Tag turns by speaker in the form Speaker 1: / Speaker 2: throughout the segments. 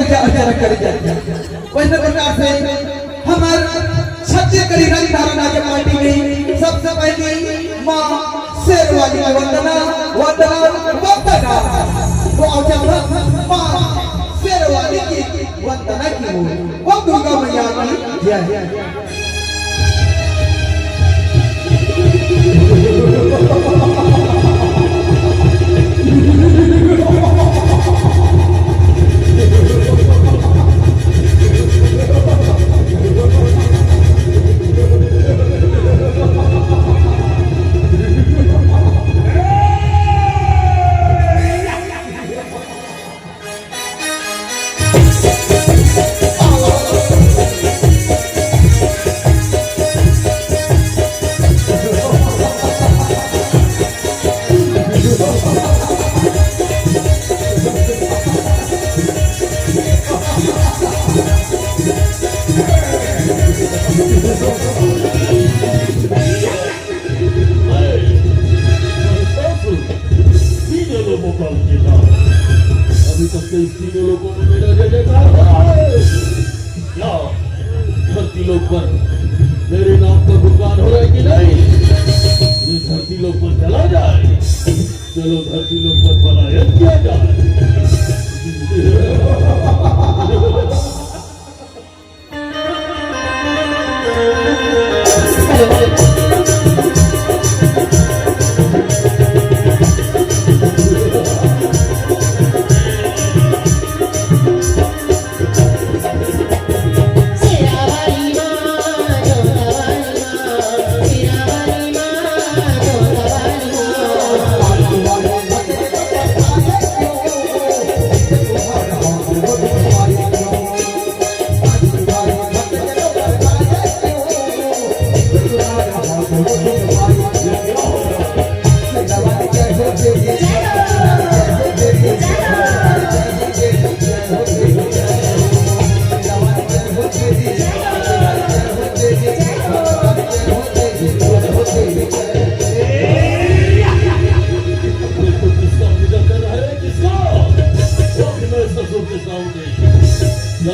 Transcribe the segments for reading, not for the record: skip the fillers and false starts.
Speaker 1: पूजा अर्चना करी जाती है। वैसे प्रकार से हमारे छत्तीसगढ़ी रंग धारणा के पार्टी में सबसे पहले माँ शेरवाली की वंदना वंदना वंदना वो अचानक माँ शेरवाली की वंदना की वो दुर्गा मैया की जय।
Speaker 2: अभी तक के तीनों लोगों में मेरा जय जयकार क्या धरती लोग पर मेरे नाम का गुणगान हो रहा है कि नहीं? ये धरती लोग पर चला जाए, चलो धरती लोग पर पलायन किया जाए।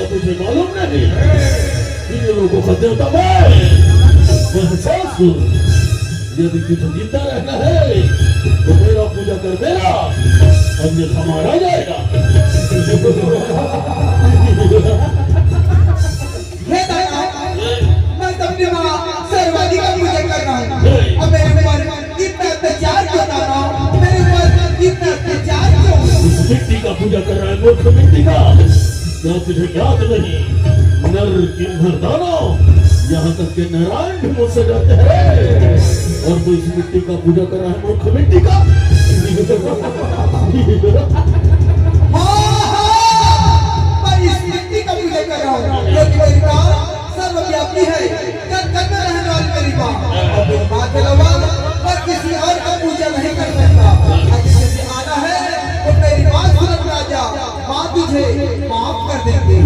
Speaker 2: तुझे मालूम नहीं इन लोगों का देवता मैं यदि तुझे जिंदा रहना है तो मेरा पूजा कर मेरा अन्यथा मारा जाएगा।
Speaker 1: मैं अपनी माँ शेरवाली का पूजा कर रहा हूँ। अब मेरे ऊपर इतना अत्याचार क्यों कर रहा हूँ? मेरे ऊपर इतना अत्याचार क्यों?
Speaker 2: इस मिट्टी का पूजा कर रहा है मूर्ख मिट्टी का। क्या तुझे याद नहीं नर किन्नर दानव यहाँ तक के नारायण भी मुझसे डरते हैं और तू इस मिट्टी का पूजा कर रहा है मूर्ख मिट्टी का।
Speaker 1: मैं इस मिट्टी का पूजा कर रहा हूँ क्योंकि मेरी माँ सर्वव्यापी है। घर में रहने वाली मेरी माँ और मेरी माँ के अलावा मैं किसी और का पूजा नहीं कर सकता। अगर किसी आना है तो मेरी माँ सुरत राजा माँ तुझे माफ कर देंगे।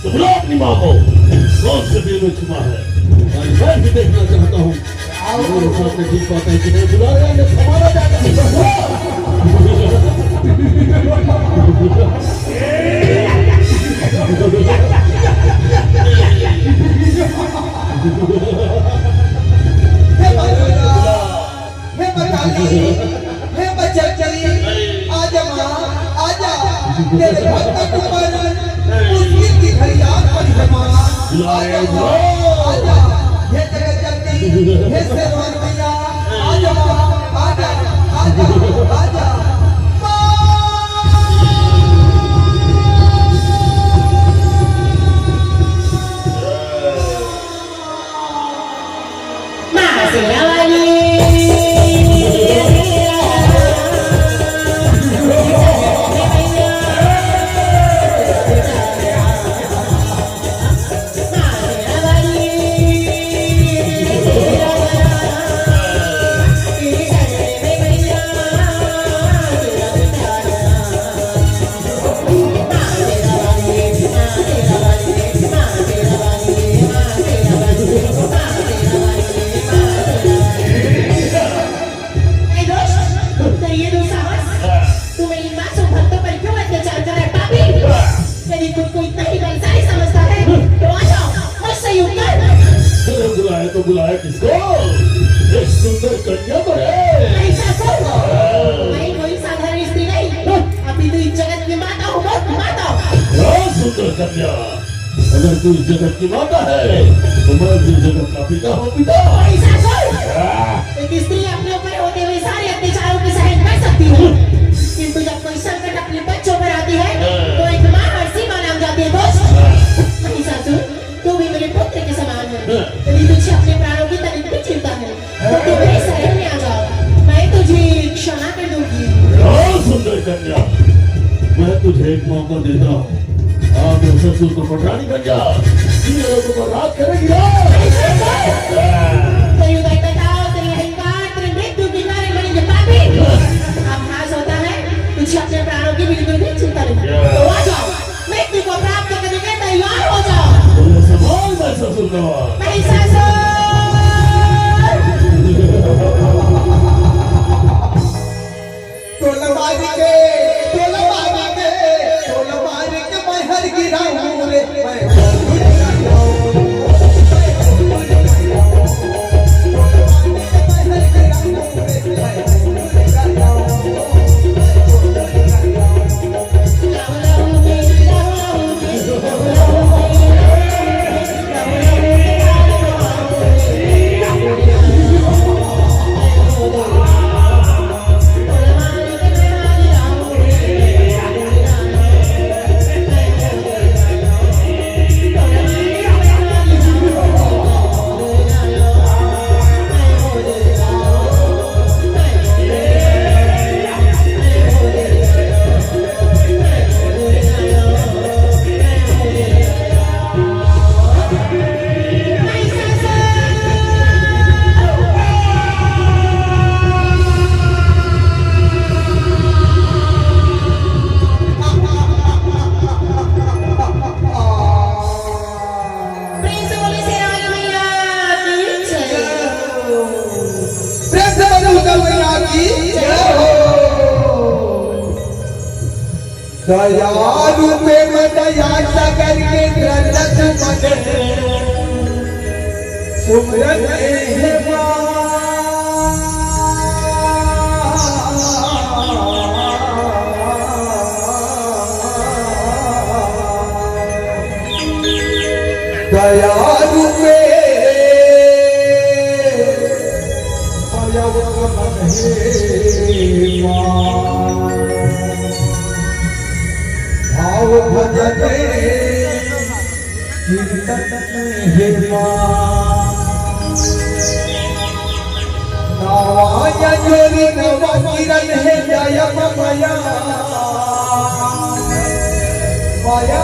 Speaker 2: तो बुला अपनी माँ को कौन से दिल में छुपा है और मैं भी देखना चाहता हूँ मेरे सामने ठीक पाता है कि नहीं बुला रहे हैं हमारा जाएगा।
Speaker 1: हे बच्चा चली आजा माँ आजा तेरे भक्त को पर मुश्किल की फरियाद पर जमा आजा आजा हे जगत जननी हे शेरवाली मैया आजा माँ आजा आजा आजा
Speaker 2: बुलाया किसको? एक सुंदर कन्या को है।
Speaker 3: ऐसा सुन, मैं कोई साधारण स्त्री नहीं, अभी तो इस जगत की माता हूँ, माता।
Speaker 2: हाँ, सुंदर कन्या, अगर तू इस जगत की माता है तो मैं भी इस जगत का पिता हूँ, पिता।
Speaker 3: ऐसा सुन, एक स्त्री अपने ऊपर होते हुए सारे अत्याचारों की सहन कर सकती है, किंतु जब कोई संकट अपने बच्चों पर आती है तो एक माँ हर सीमा नाम जाती है। दोस्त, ऐसा सुन, तू भी मेरे पुत्र के समान है, यदि तुझे अपने प्राणों की तनिक भी चिंता है तो तू मेरे शहर में आ जाओ, मैं तुझे क्षमा कर दूंगी।
Speaker 2: हाँ, सुंदर कन्या, मैं तुझे एक मौका देता हूँ। आप ससुर को पटरानी बन जा, तीन लोगों को रात करेगी ना।
Speaker 3: तेरी उदारता, तेरी अहंकार, तेरी मृत्यु के कारण बनेंगे पापी। अब नाश होता है, तुझे अपने प्राणों की बिल्कुल भी चिंता नहीं। तो आ जाओ, मृत्यु को प्राप्त करने के तैयार हो जाओ।
Speaker 2: बोले सवाल मैं ससुर का।
Speaker 3: महिषासुर!
Speaker 1: टोला मार के मैं हर गिराऊं रे, मैं दयालु पे मैं दया सागर के ग्रंथ मगे सुमरन है दयालु पे भाव भजते कीर्तन है नवाया जोरी नवा किरण है जय माया माया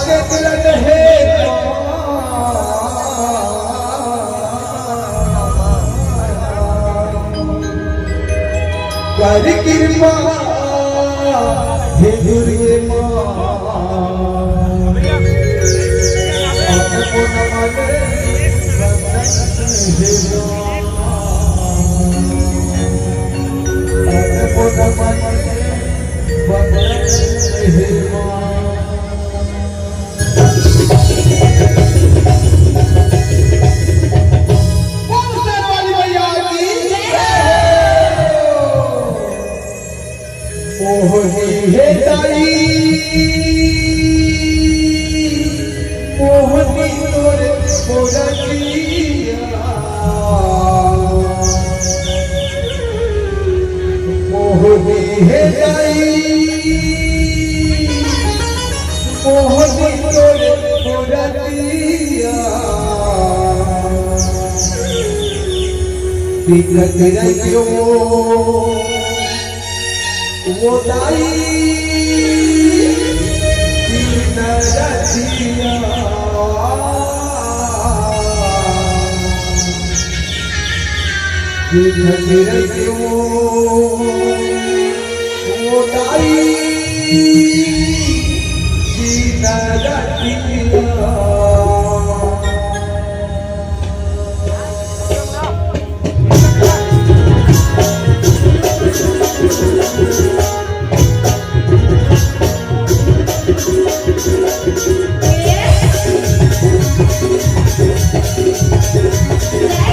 Speaker 1: के किरण है कर कृपा हे दुर्गे माँ मोहनी है ताई मोहनी तोरे मोरलिया मोहनी है ताई मोहनी तोरे मोरलिया दिखत रहियो वो दाई नरसिया दिखत रहियो वो दाई नरसिया
Speaker 3: Yeah.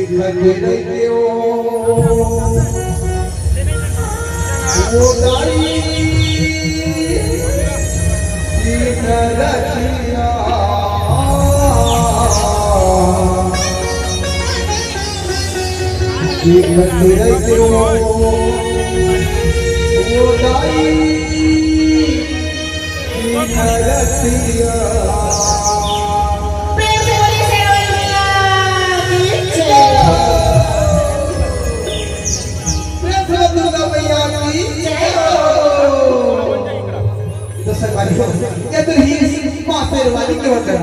Speaker 1: देखते रहते हो वो दाई दिन रतिया देखते रहते हो वो दाई दिन रतिया
Speaker 3: प्रेम से बोलिए शेरवाली मैया की जय।
Speaker 1: दुर्गा मैया की
Speaker 3: जय
Speaker 1: हो। तो सरवाली हो, ये तो ही माँ शेरवाली की वंदना।